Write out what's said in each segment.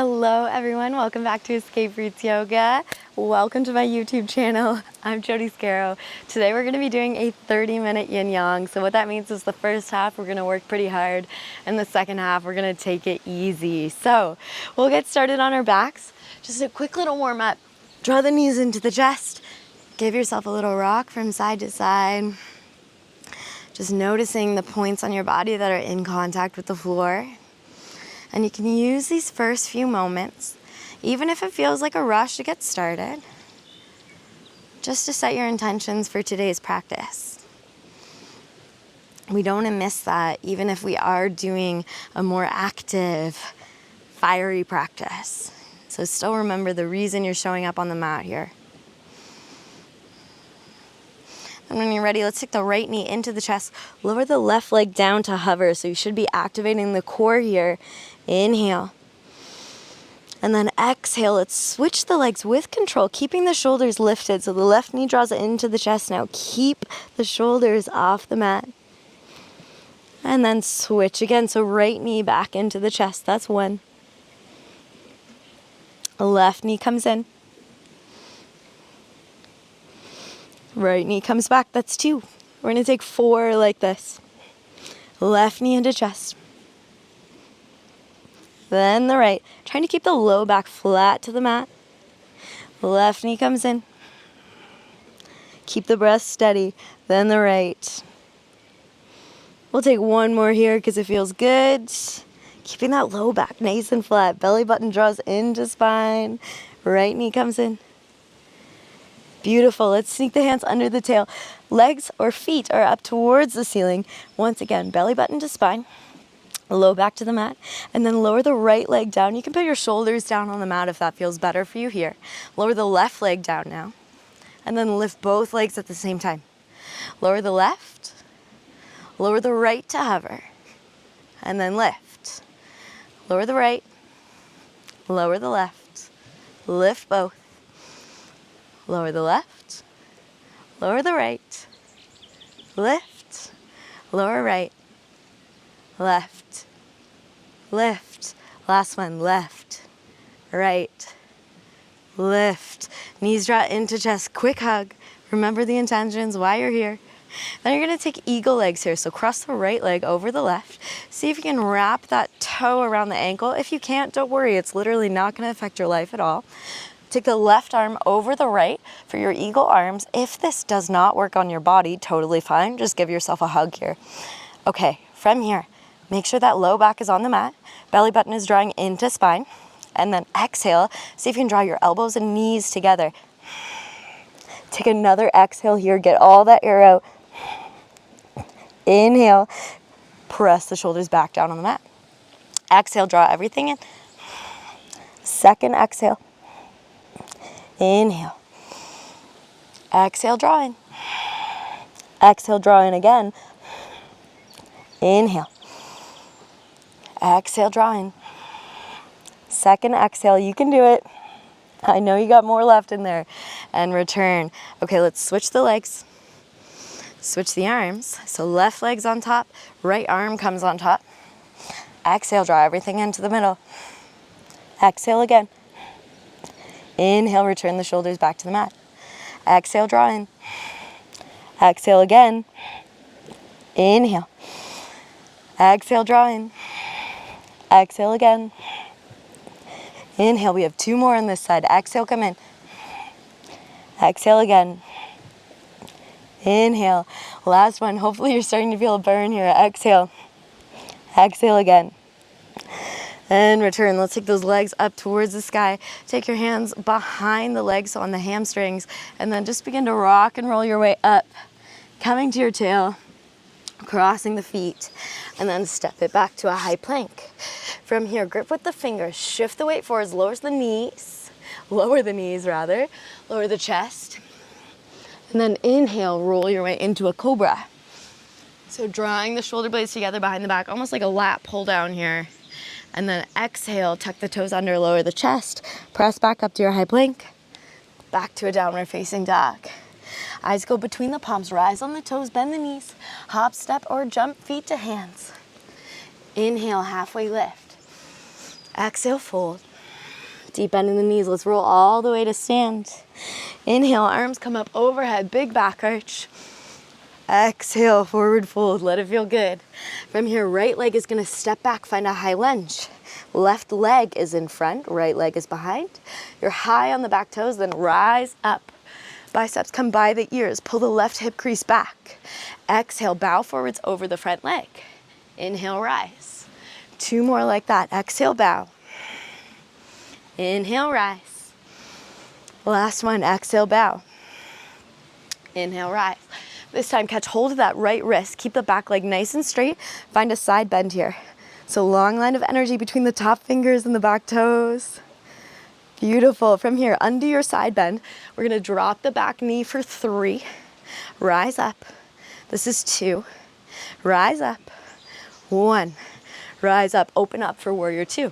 Hello everyone, welcome back to Escape Roots Yoga. Welcome to my YouTube channel. I'm Jody Scarrow. Today we're going to be doing a 30-minute yin-yang. So what that means is the first half we're going to work pretty hard and the second half we're going to take it easy. So we'll get started on our backs. Just a quick little warm up. Draw the knees into the chest. Give yourself a little rock from side to side. Just noticing the points on your body that are in contact with the floor. And you can use these first few moments, even if it feels like a rush to get started, just to set your intentions for today's practice. We don't want to miss that, even if we are doing a more active, fiery practice. So still remember the reason you're showing up on the mat here. And when you're ready, let's take the right knee into the chest. Lower the left leg down to hover. So you should be activating the core here. Inhale. And then exhale. Let's switch the legs with control, keeping the shoulders lifted. So the left knee draws into the chest now. Keep the shoulders off the mat. And then switch again. So right knee back into the chest. That's one. Left knee comes in. Right knee comes back, that's two. We're gonna take four like this. Left knee into chest. Then the right. Trying to keep the low back flat to the mat. Left knee comes in. Keep the breath steady. Then the right. We'll take one more here because it feels good. Keeping that low back nice and flat. Belly button draws into spine. Right knee comes in. Beautiful. Let's sneak the hands under the tail. Legs or feet are up towards the ceiling. Once again, belly button to spine. Low back to the mat. And then lower the right leg down. You can put your shoulders down on the mat if that feels better for you here. Lower the left leg down now. And then lift both legs at the same time. Lower the left. Lower the right to hover. And then lift. Lower the right. Lower the left. Lift both. Lower the left, lower the right, lift, lower right, left, lift. Last one, left, right, lift. Knees draw into chest, quick hug. Remember the intentions, why you're here. Then you're gonna take eagle legs here. So cross the right leg over the left. See if you can wrap that toe around the ankle. If you can't, don't worry, it's literally not gonna affect your life at all. Take the left arm over the right for your eagle arms. If this does not work on your body, totally fine. Just give yourself a hug here. Okay, from here, make sure that low back is on the mat. Belly button is drawing into spine. And then exhale. See if you can draw your elbows and knees together. Take another exhale here. Get all that air out. Inhale. Press the shoulders back down on the mat. Exhale, draw everything in. Second exhale. Inhale. Exhale, draw in. Exhale, draw in again. Inhale. Exhale, draw in. Second exhale, you can do it. I know you got more left in there. And return. Okay, let's switch the legs. Switch the arms. So left leg's on top, right arm comes on top. Exhale, draw everything into the middle. Exhale again. Inhale, return the shoulders back to the mat. Exhale, draw in. Exhale again. Inhale. Exhale, draw in. Exhale again. Inhale, we have two more on this side. Exhale, come in. Exhale again. Inhale. Last one. Hopefully you're starting to feel a burn here. Exhale. Exhale again. And return. Let's take those legs up towards the sky. Take your hands behind the legs, so on the hamstrings, and then just begin to rock and roll your way up, coming to your tail, crossing the feet, and then step it back to a high plank. From here, grip with the fingers, shift the weight forwards, lower the knees, lower the chest, and then inhale, roll your way into a cobra. So drawing the shoulder blades together behind the back, almost like a lat pull down here. And then exhale, tuck the toes under, lower the chest, press back up to your high plank, back to a downward facing dog. Eyes go between the palms, rise on the toes, bend the knees, hop, step, or jump feet to hands. Inhale, halfway lift. Exhale, fold. Deep bend in the knees. Let's roll all the way to stand. Inhale, arms come up overhead, big back arch. Exhale, forward fold. Let it feel good. From here, right leg is going to step back, find a high lunge. Left leg is in front, right leg is behind. You're high on the back toes, then rise up. Biceps come by the ears. Pull the left hip crease back. Exhale, bow forwards over the front leg. Inhale, rise. 2 more like that. Exhale, bow. Inhale, rise. Last one, exhale, bow. Inhale, rise. This time, catch hold of that right wrist. Keep the back leg nice and straight. Find a side bend here. So long line of energy between the top fingers and the back toes. Beautiful. From here, undo your side bend. We're gonna drop the back knee for 3. Rise up. This is 2. Rise up. 1. Rise up. Open up for warrior 2.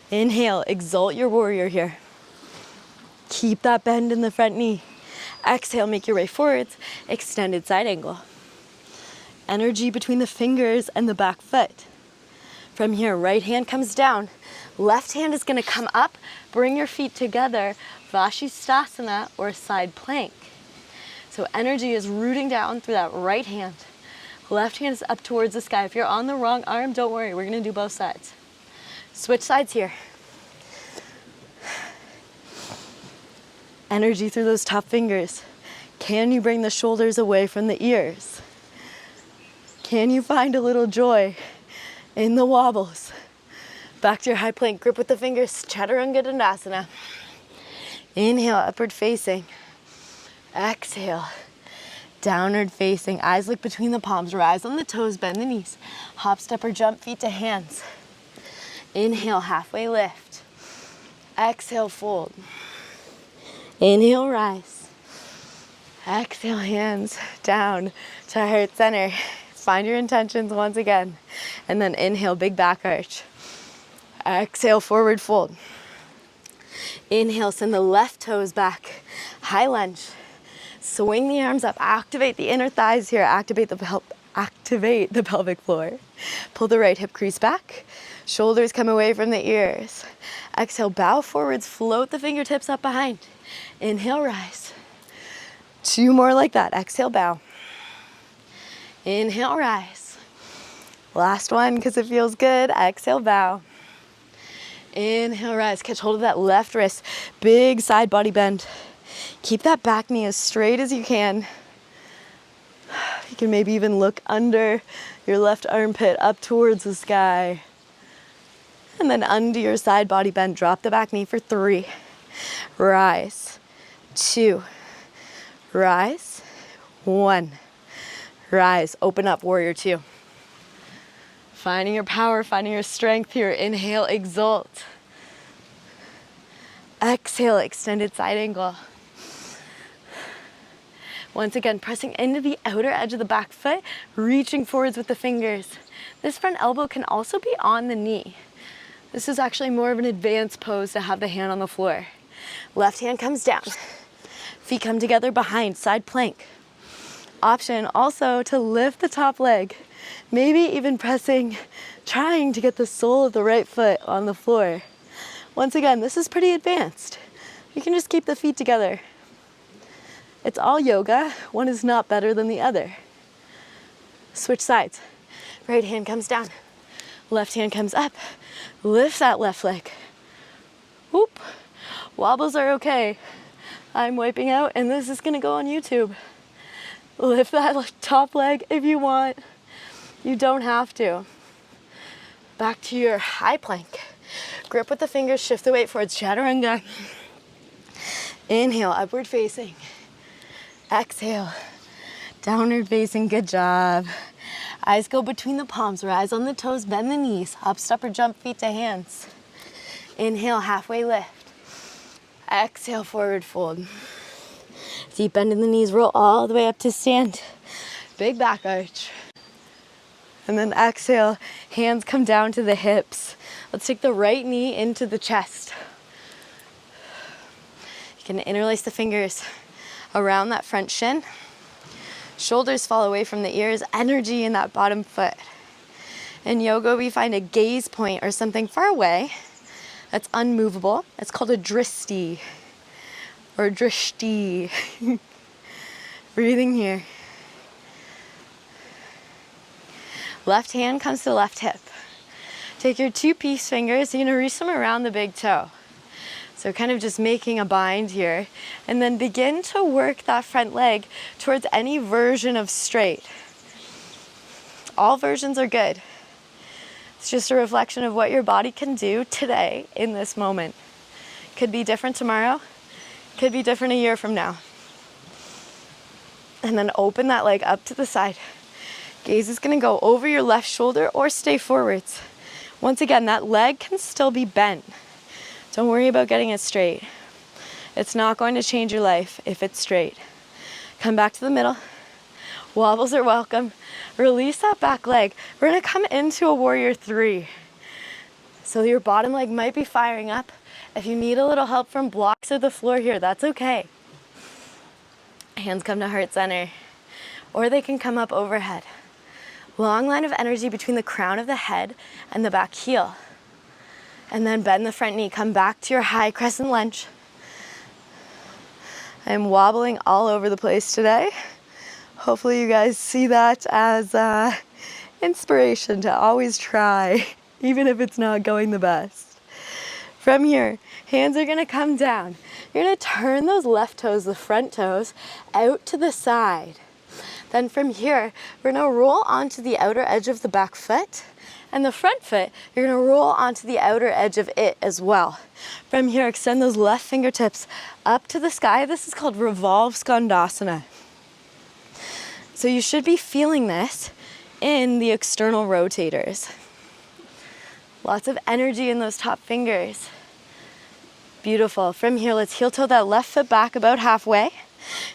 Inhale, exalt your warrior here. Keep that bend in the front knee. Exhale, make your way forwards. Extended side angle. Energy between the fingers and the back foot. From here, right hand comes down. Left hand is going to come up. Bring your feet together. Vashisthasana or side plank. So energy is rooting down through that right hand. Left hand is up towards the sky. If you're on the wrong arm, don't worry. We're going to do both sides. Switch sides here. Energy through those top fingers. Can you bring the shoulders away from the ears? Can you find a little joy in the wobbles? Back to your high plank. Grip with the fingers. Chaturanga Dandasana. Inhale, upward facing. Exhale, downward facing. Eyes look between the palms. Rise on the toes, bend the knees. Hop, step, or jump, feet to hands. Inhale, halfway lift. Exhale, fold. Inhale, rise. Exhale, hands down to heart center. Find your intentions once again. And then inhale, big back arch. Exhale, forward fold. Inhale, send the left toes back. High lunge. Swing the arms up. Activate the inner thighs here. Activate the pelvic floor. Pull the right hip crease back. Shoulders come away from the ears. Exhale, bow forwards. Float the fingertips up behind. Inhale, rise. 2 more like that. Exhale, bow. Inhale, rise. Last one because it feels good. Exhale, bow. Inhale, rise. Catch hold of that left wrist. Big side body bend. Keep that back knee as straight as you can. You can maybe even look under your left armpit up towards the sky. And then undo your side body bend. Drop the back knee for 3. Rise. 2. Rise. 1. Rise. Open up, warrior 2. Finding your power, finding your strength here. Inhale, exalt. Exhale, extended side angle. Once again, pressing into the outer edge of the back foot, reaching forwards with the fingers. This front elbow can also be on the knee. This is actually more of an advanced pose to have the hand on the floor. Left hand comes down. Feet come together behind, side plank. Option also to lift the top leg. Maybe even pressing, trying to get the sole of the right foot on the floor. Once again, this is pretty advanced. You can just keep the feet together. It's all yoga. One is not better than the other. Switch sides. Right hand comes down. Left hand comes up. Lift that left leg. Whoop. Wobbles are okay. I'm wiping out and this is gonna go on YouTube. Lift that top leg if you want. You don't have to. Back to your high plank. Grip with the fingers, shift the weight forwards, chaturanga. Inhale, upward facing. Exhale, downward facing, good job. Eyes go between the palms, rise on the toes, bend the knees, hop, step, or jump, feet to hands. Inhale, halfway lift. Exhale, forward fold. Deep bend in the knees, roll all the way up to stand. Big back arch. And then exhale, hands come down to the hips. Let's take the right knee into the chest. You can interlace the fingers around that front shin. Shoulders fall away from the ears, energy in that bottom foot. In yoga, we find a gaze point or something far away that's unmovable. It's called a dristi or drishti. Breathing here. Left hand comes to left hip. Take your 2 peace fingers, you're gonna reach them around the big toe. So kind of just making a bind here. And then begin to work that front leg towards any version of straight. All versions are good. It's just a reflection of what your body can do today in this moment. Could be different tomorrow, could be different a year from now. And then open that leg up to the side. Gaze is gonna go over your left shoulder or stay forwards. Once again, that leg can still be bent. Don't worry about getting it straight. It's not going to change your life if it's straight. Come back to the middle. Wobbles are welcome. Release that back leg. We're gonna come into a warrior 3. So your bottom leg might be firing up. If you need a little help from blocks or the floor here, that's okay. Hands come to heart center, or they can come up overhead. Long line of energy between the crown of the head and the back heel. And then bend the front knee. Come back to your high crescent lunge. I'm wobbling all over the place today. Hopefully you guys see that as inspiration to always try, even if it's not going the best. From here, hands are gonna come down. You're gonna turn those left toes, the front toes, out to the side. Then from here, we're gonna roll onto the outer edge of the back foot, and the front foot, you're gonna roll onto the outer edge of it as well. From here, extend those left fingertips up to the sky. This is called Revolve Skandasana. So you should be feeling this in the external rotators. Lots of energy in those top fingers. Beautiful. From here, let's heel toe that left foot back about halfway.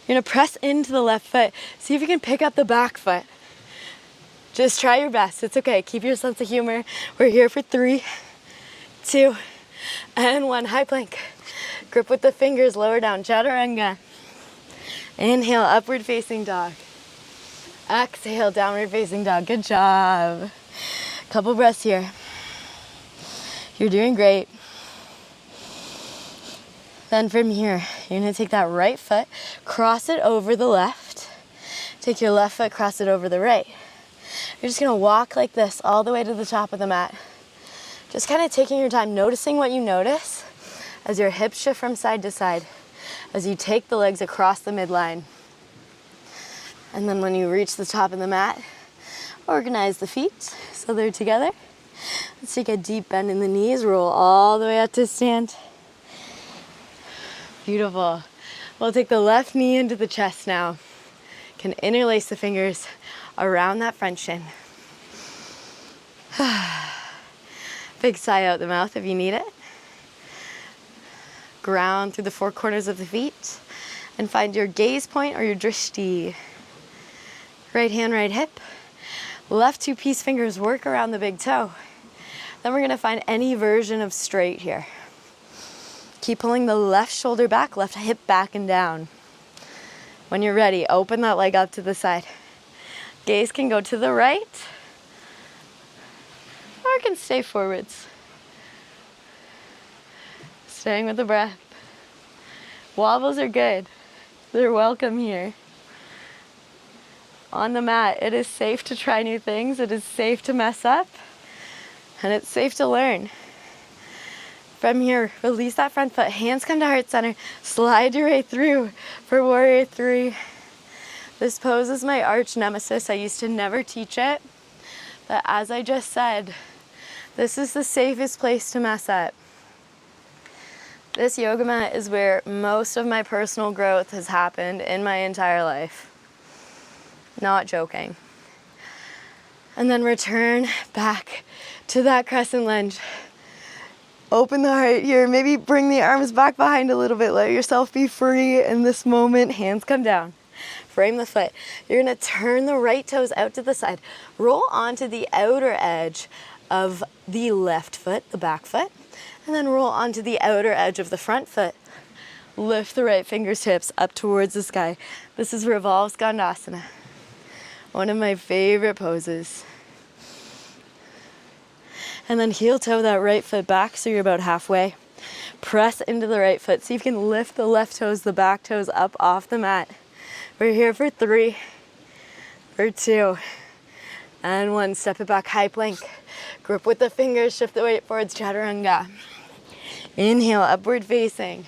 You're gonna press into the left foot. See if you can pick up the back foot. Just try your best. It's okay. Keep your sense of humor. We're here for 3, 2, and 1. High plank. Grip with the fingers, lower down. Chaturanga. Inhale, upward facing dog. Exhale, downward facing dog. Good job. Couple breaths here. You're doing great. Then from here, you're gonna take that right foot, cross it over the left. Take your left foot, cross it over the right. You're just gonna walk like this all the way to the top of the mat. Just kind of taking your time, noticing what you notice as your hips shift from side to side, as you take the legs across the midline. And then when you reach the top of the mat, organize the feet so they're together. Let's take a deep bend in the knees, roll all the way up to stand. Beautiful. We'll take the left knee into the chest now. Can interlace the fingers around that front shin. Big sigh out the mouth if you need it. Ground through the 4 corners of the feet and find your gaze point or your drishti. Right hand, right hip. Left 2 peace fingers work around the big toe. Then we're gonna find any version of straight here. Keep pulling the left shoulder back, left hip back and down. When you're ready, open that leg up to the side. Gaze can go to the right, or it can stay forwards. Staying with the breath. Wobbles are good. They're welcome here. On the mat, it is safe to try new things. It is safe to mess up, and it's safe to learn. From here, release that front foot. Hands come to heart center. Slide your way through for warrior 3. This pose is my arch nemesis. I used to never teach it, but as I just said, this is the safest place to mess up. This yoga mat is where most of my personal growth has happened in my entire life. Not joking. And then return back to that crescent lunge. Open the heart here. Maybe bring the arms back behind a little bit. Let yourself be free in this moment. Hands come down. Frame the foot. You're gonna turn the right toes out to the side. Roll onto the outer edge of the left foot, the back foot, and then roll onto the outer edge of the front foot. Lift the right fingertips up towards the sky. This is Revolve Skandasana. One of my favorite poses. And then heel toe that right foot back so you're about halfway. Press into the right foot. See if you can lift the left toes, the back toes up off the mat. We're here for 3, for 2, and 1. Step it back, high plank. Grip with the fingers, shift the weight forwards, chaturanga. Inhale, upward facing.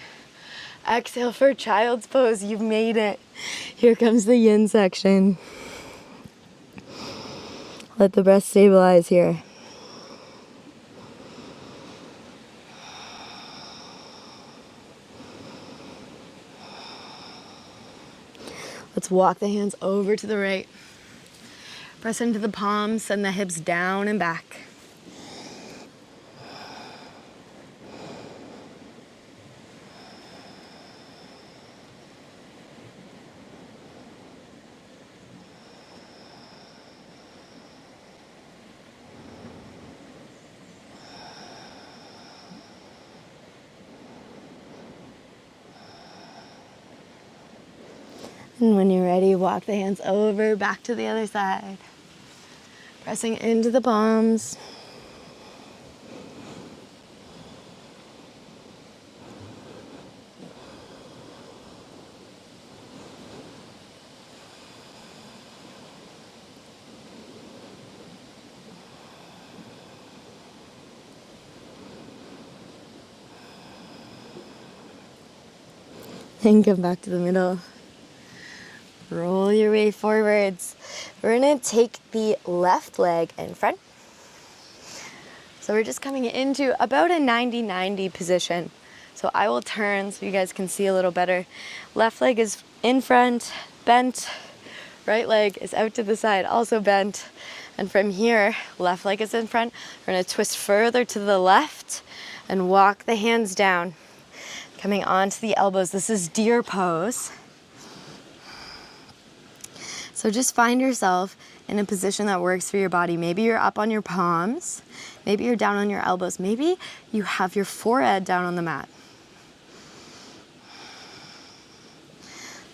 Exhale for child's pose. You've made it. Here comes the yin section. Let the breath stabilize here. Let's walk the hands over to the right. Press into the palms, send the hips down and back. And when you're ready, walk the hands over, back to the other side. Pressing into the palms. And come back to the middle. Roll your way forwards. We're gonna take the left leg in front. So we're just coming into about a 90-90 position. So I will turn so you guys can see a little better. Left leg is in front, bent. Right leg is out to the side, also bent. And from here, left leg is in front. We're gonna twist further to the left and walk the hands down. Coming onto the elbows. This is deer pose. So just find yourself in a position that works for your body. Maybe you're up on your palms. Maybe you're down on your elbows. Maybe you have your forehead down on the mat.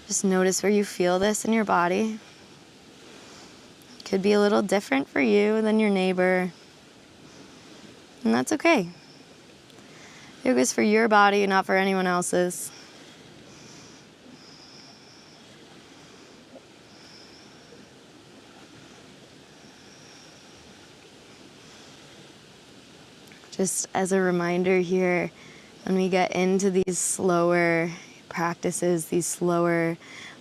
Just notice where you feel this in your body. Could be a little different for you than your neighbor. And that's okay. Yoga's for your body, not for anyone else's. Just as a reminder here, when we get into these slower practices, these slower,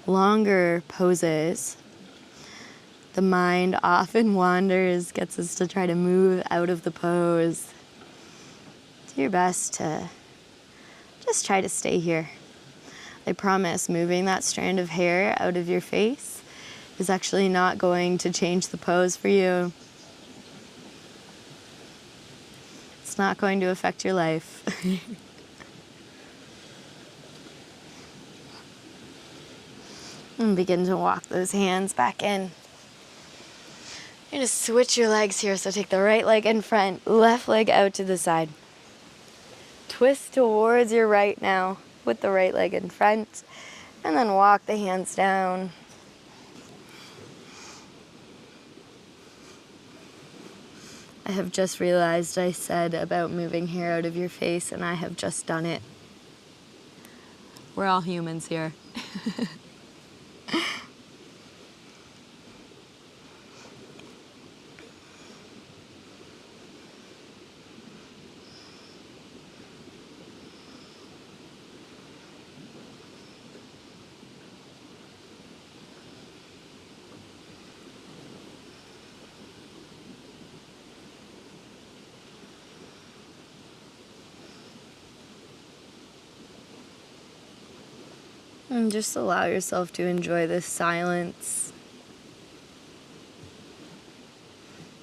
longer poses, the mind often wanders, gets us to try to move out of the pose. Do your best to just try to stay here. I promise moving that strand of hair out of your face is actually not going to change the pose for you. It's not going to affect your life. And begin to walk those hands back in. You're going to switch your legs here, so take the right leg in front, left leg out to the side. Twist towards your right now with the right leg in front, and then walk the hands down. I have just realized I said about moving hair out of your face, and I have just done it. We're all humans here. And just allow yourself to enjoy this silence.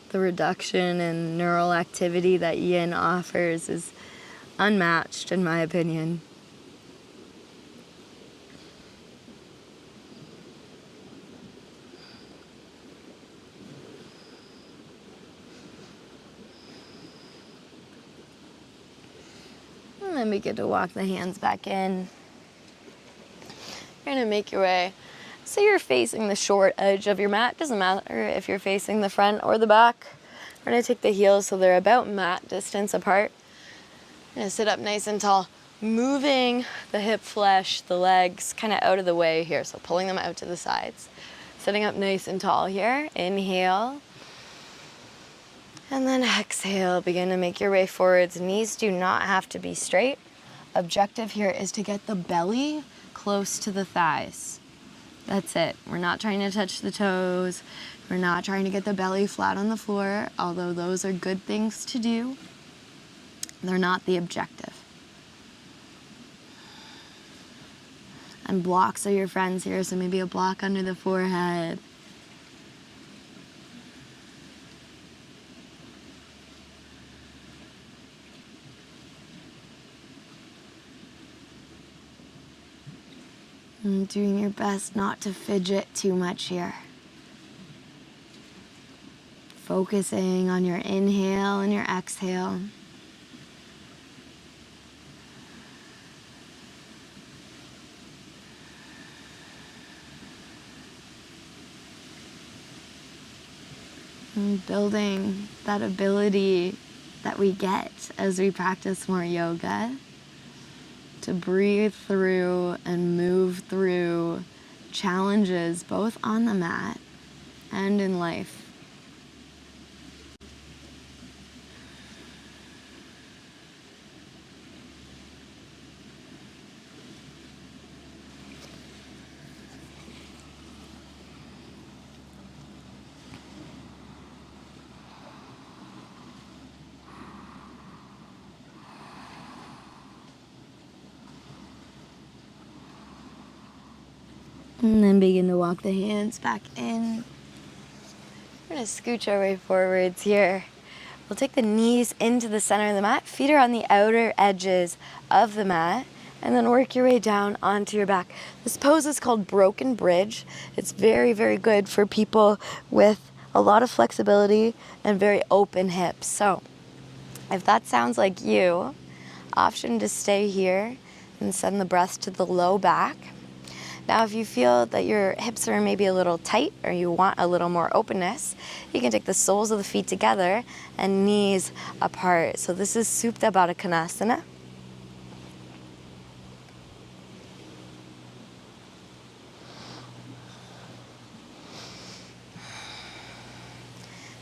The reduction in neural activity that yin offers is unmatched, in my opinion. And then begin to walk the hands back in. You're going to make your way. So you're facing the short edge of your mat. Doesn't matter if you're facing the front or the back. We're gonna take the heels so they're about mat distance apart. I'm gonna sit up nice and tall, moving the hip flesh, the legs kind of out of the way here. So pulling them out to the sides. Sitting up nice and tall here. Inhale. And then exhale, begin to make your way forwards. Knees do not have to be straight. Objective here is to get the belly close to the thighs. That's it. We're not trying to touch the toes. We're not trying to get the belly flat on the floor, although those are good things to do. They're not the objective. And blocks are your friends here, so maybe a block under the forehead. And doing your best not to fidget too much here. Focusing on your inhale and your exhale. And building that ability that we get as we practice more yoga to breathe through and move through challenges both on the mat and in life. And then begin to walk the hands back in. We're going to scooch our way forwards here. We'll take the knees into the center of the mat. Feet are on the outer edges of the mat. And then work your way down onto your back. This pose is called broken bridge. It's very, very good for people with a lot of flexibility and very open hips. So if that sounds like you, option to stay here and send the breath to the low back. Now, if you feel that your hips are maybe a little tight or you want a little more openness, you can take the soles of the feet together and knees apart. So this is Supta Baddha Konasana.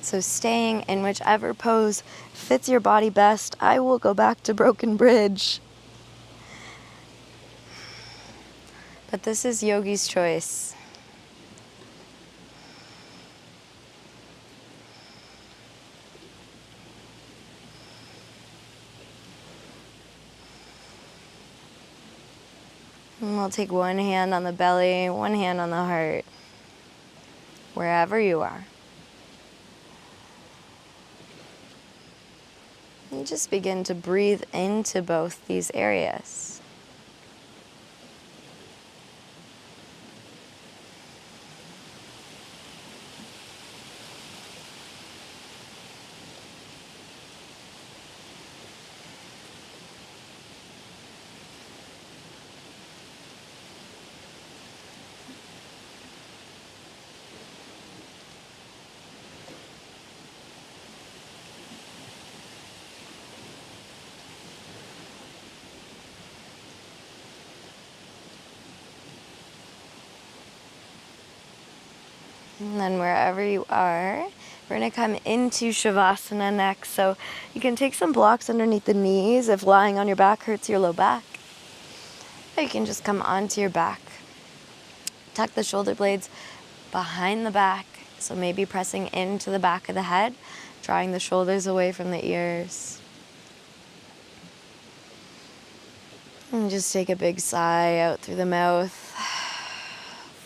So staying in whichever pose fits your body best. I will go back to broken bridge. But this is yogi's choice. And we'll take one hand on the belly, one hand on the heart, wherever you are. And just begin to breathe into both these areas. And then wherever you are, we're going to come into Shavasana next. So you can take some blocks underneath the knees if lying on your back hurts your low back. Or you can just come onto your back. Tuck the shoulder blades behind the back. So maybe pressing into the back of the head, drawing the shoulders away from the ears. And just take a big sigh out through the mouth.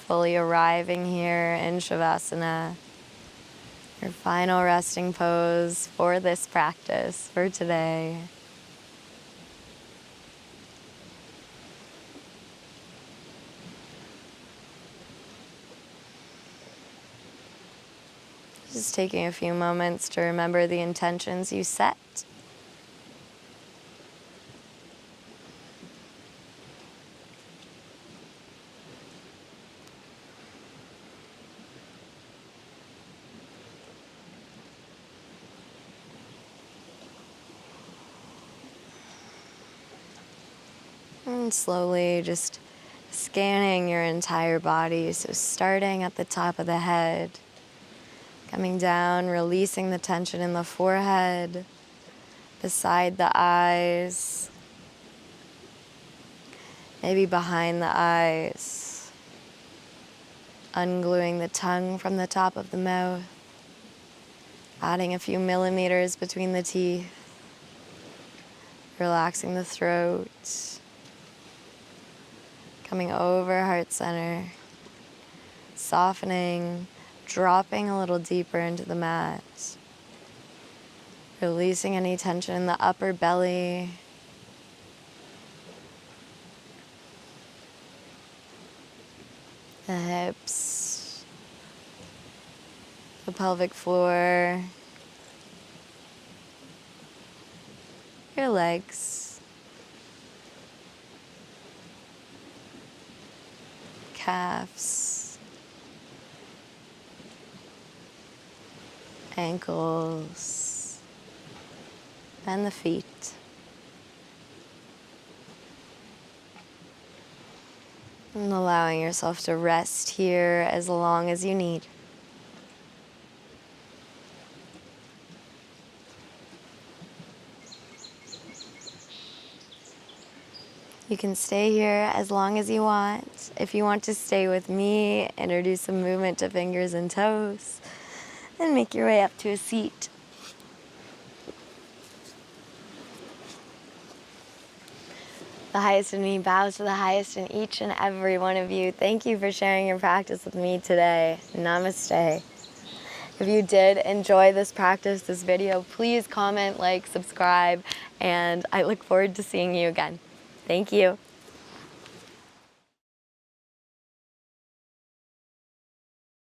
Fully arriving here in Shavasana, your final resting pose for this practice for today. Just taking a few moments to remember the intentions you set. And slowly just scanning your entire body. So starting at the top of the head, coming down, releasing the tension in the forehead, beside the eyes, maybe behind the eyes, ungluing the tongue from the top of the mouth, adding a few millimeters between the teeth, relaxing the throat, coming over heart center, softening, dropping a little deeper into the mat, releasing any tension in the upper belly, the hips, the pelvic floor, your legs, calves, ankles, and the feet. And allowing yourself to rest here as long as you need. You can stay here as long as you want. If you want to stay with me, introduce some movement to fingers and toes, and make your way up to a seat. The highest in me bows to the highest in each and every one of you. Thank you for sharing your practice with me today. Namaste. If you did enjoy this practice, this video, please comment, like, subscribe, and I look forward to seeing you again. Thank you.